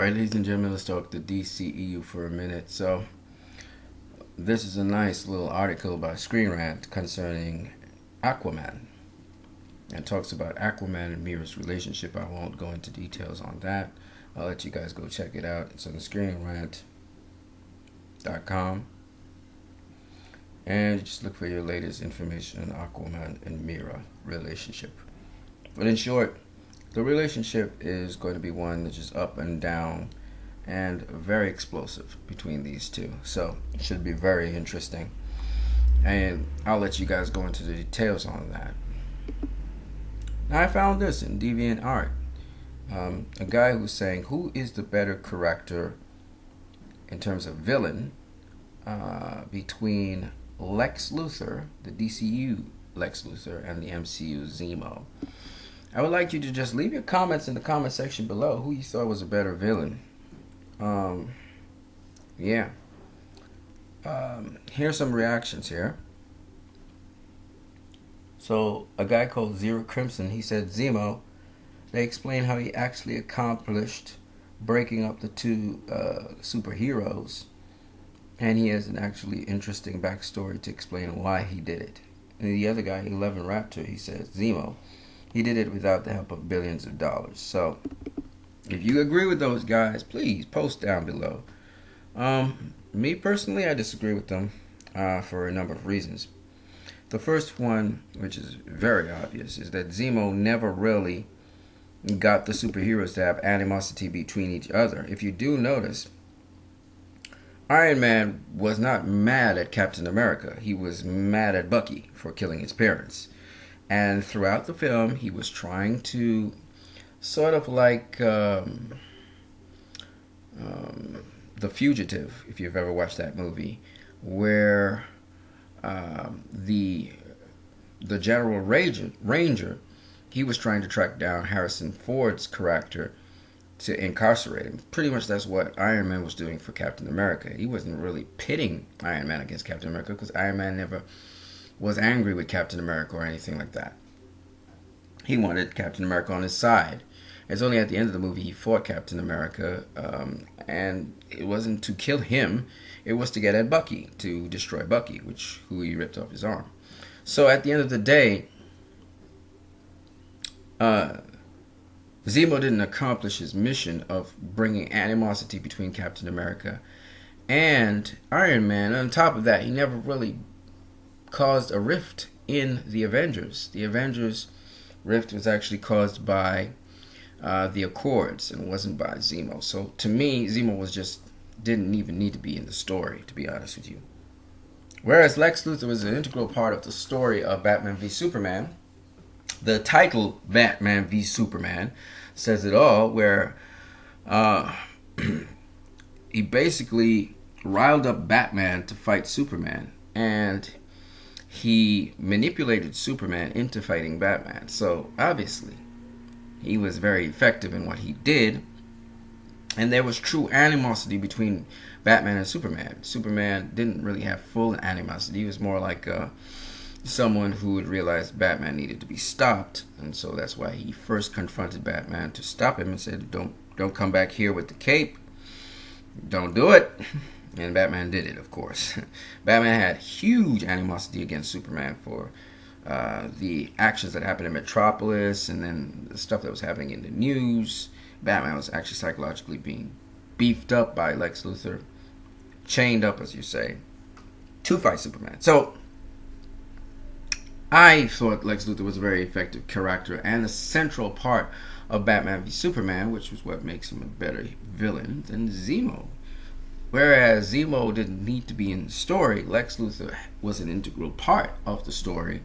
Alright, ladies and gentlemen, let's talk the DCEU for a minute. So, this is a nice little article by Screen Rant concerning Aquaman. And talks about Aquaman and Mira's relationship. I won't go into details on that. I'll let you guys go check it out. It's on screenrant.com. And just look for your latest information on Aquaman and Mira relationship. But in short, the relationship is going to be one that's just up and down and very explosive between these two. So it should be very interesting. And I'll let you guys go into the details on that. Now, I found this in DeviantArt. A guy who's saying, who is the better character in terms of villain between Lex Luthor, the DCU Lex Luthor, and the MCU Zemo? I would like you to just leave your comments in the comment section below who you thought was a better villain. Here's some reactions here. So, a guy called Zero Crimson, he said, Zemo, they explain how he actually accomplished breaking up the two superheroes. And he has an actually interesting backstory to explain why he did it. And the other guy, 11 Raptor, he says, Zemo, he did it without the help of billions of dollars. So, if you agree with those guys, please post down below. Me personally, I disagree with them for a number of reasons. The first one, which is very obvious, is that Zemo never really got the superheroes to have animosity between each other. If you do notice, Iron Man was not mad at Captain America. He was mad at Bucky for killing his parents. And throughout the film, he was trying to sort of like The Fugitive, if you've ever watched that movie, where the General Ranger, he was trying to track down Harrison Ford's character to incarcerate him. Pretty much that's what Iron Man was doing for Captain America. He wasn't really pitting Iron Man against Captain America because Iron Man never was angry with Captain America or anything like that. He wanted Captain America on his side. It's only at the end of the movie he fought Captain America, and it wasn't to kill him, it was to get at Bucky, to destroy Bucky, who he ripped off his arm. So at the end of the day, Zemo didn't accomplish his mission of bringing animosity between Captain America and Iron Man. On top of that, he never really caused a rift in the Avengers. The Avengers rift was actually caused by the Accords and wasn't by Zemo. So to me, Zemo didn't even need to be in the story, to be honest with you. Whereas Lex Luthor was an integral part of the story of Batman v Superman. The title Batman v Superman says it all, where he basically riled up Batman to fight Superman, and he manipulated Superman into fighting Batman. So obviously he was very effective in what he did, and there was true animosity between Batman and Superman. Superman didn't really have full animosity. He was more like someone who would realize Batman needed to be stopped, and so that's why he first confronted Batman to stop him and said, don't come back here with the cape, don't do it. And Batman did it, of course. Batman had huge animosity against Superman for the actions that happened in Metropolis, and then the stuff that was happening in the news. Batman was actually psychologically being beefed up by Lex Luthor, chained up, as you say, to fight Superman. So I thought Lex Luthor was a very effective character and a central part of Batman v Superman, which was what makes him a better villain than Zemo. Whereas Zemo didn't need to be in the story, Lex Luthor was an integral part of the story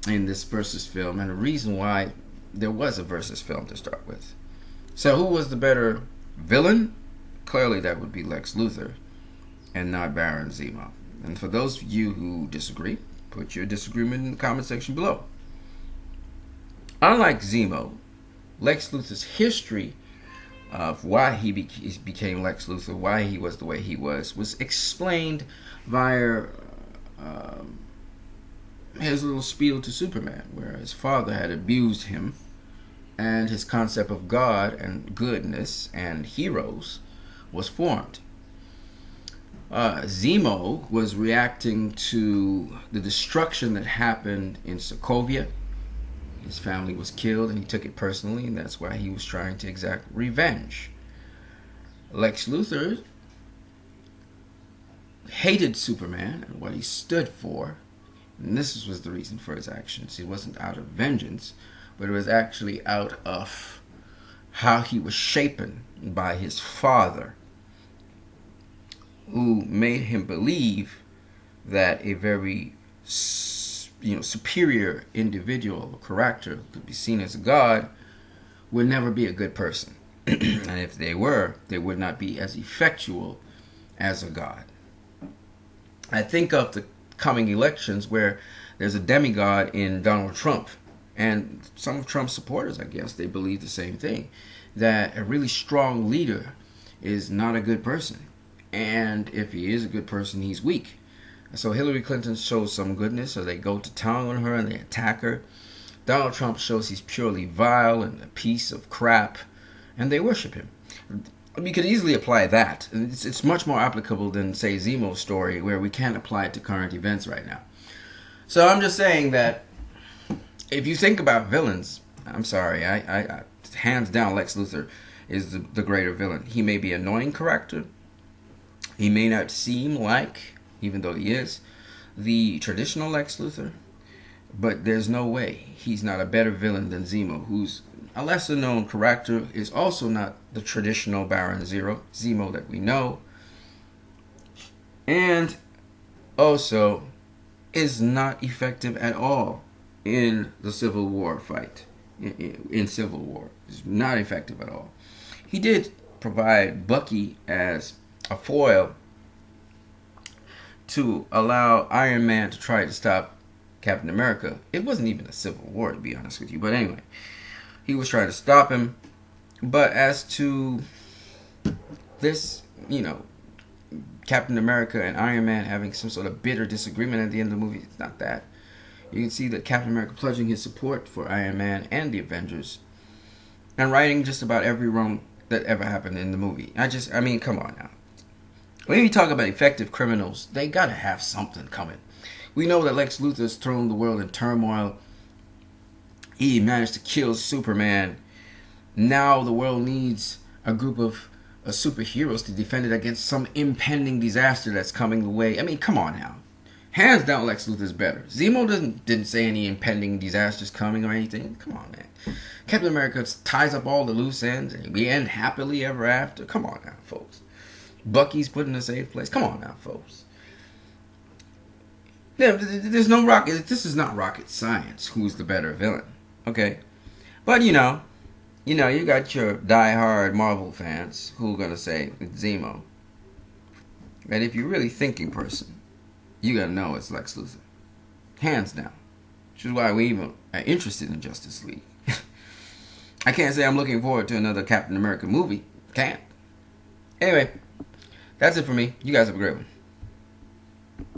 in this Versus film, and the reason why there was a Versus film to start with. So who was the better villain? Clearly that would be Lex Luthor and not Baron Zemo. And for those of you who disagree, put your disagreement in the comment section below. Unlike Zemo, Lex Luthor's history of why he became Lex Luthor, why he was the way he was explained via his little spiel to Superman, where his father had abused him and his concept of God and goodness and heroes was formed. Zemo was reacting to the destruction that happened in Sokovia. His family was killed and he took it personally, and that's why he was trying to exact revenge. Lex Luthor hated Superman and what he stood for, and this was the reason for his actions. It wasn't out of vengeance, but it was actually out of how he was shapen by his father, who made him believe that a very superior individual or character could be seen as a god would never be a good person. And if they were, they would not be as effectual as a god. I think of the coming elections where there's a demigod in Donald Trump, and some of Trump's supporters, I guess, they believe the same thing, that a really strong leader is not a good person, and if he is a good person, he's weak. So Hillary Clinton shows some goodness, so they go to town on her and they attack her. Donald Trump shows he's purely vile and a piece of crap, and they worship him. We could easily apply that. It's much more applicable than, say, Zemo's story, where we can't apply it to current events right now. So I'm just saying that if you think about villains, I'm sorry, I hands down Lex Luthor is the greater villain. He may be an annoying character. He may not seem like, even though he is, the traditional Lex Luthor, but there's no way he's not a better villain than Zemo, who's a lesser known character, is also not the traditional Baron Zemo that we know, and also is not effective at all in the Civil War fight. In Civil War, is not effective at all. He did provide Bucky as a foil to allow Iron Man to try to stop Captain America. It wasn't even a civil war, to be honest with you, but anyway, he was trying to stop him. But as to this, Captain America and Iron Man having some sort of bitter disagreement at the end of the movie, it's not that. You can see that Captain America pledging his support for Iron Man and the Avengers, and righting just about every wrong that ever happened in the movie. I mean, come on now. When you talk about effective criminals, they gotta have something coming. We know that Lex Luthor's thrown the world in turmoil. He managed to kill Superman. Now the world needs a group of superheroes to defend it against some impending disaster that's coming the way. I mean, come on now. Hands down, Lex Luthor's better. Zemo didn't say any impending disasters coming or anything. Come on, man. Captain America ties up all the loose ends and we end happily ever after. Come on now, folks. Bucky's put in a safe place. Come on now, folks. Yeah, there's no rocket. This is not rocket science. Who's the better villain? Okay, but you got your die-hard Marvel fans who are gonna say it's Zemo. And if you're really thinking person, you gotta know it's Lex Luthor, hands down. Which is why we even are interested in Justice League. I can't say I'm looking forward to another Captain America movie. Can't. Anyway, that's it for me. You guys have a great one.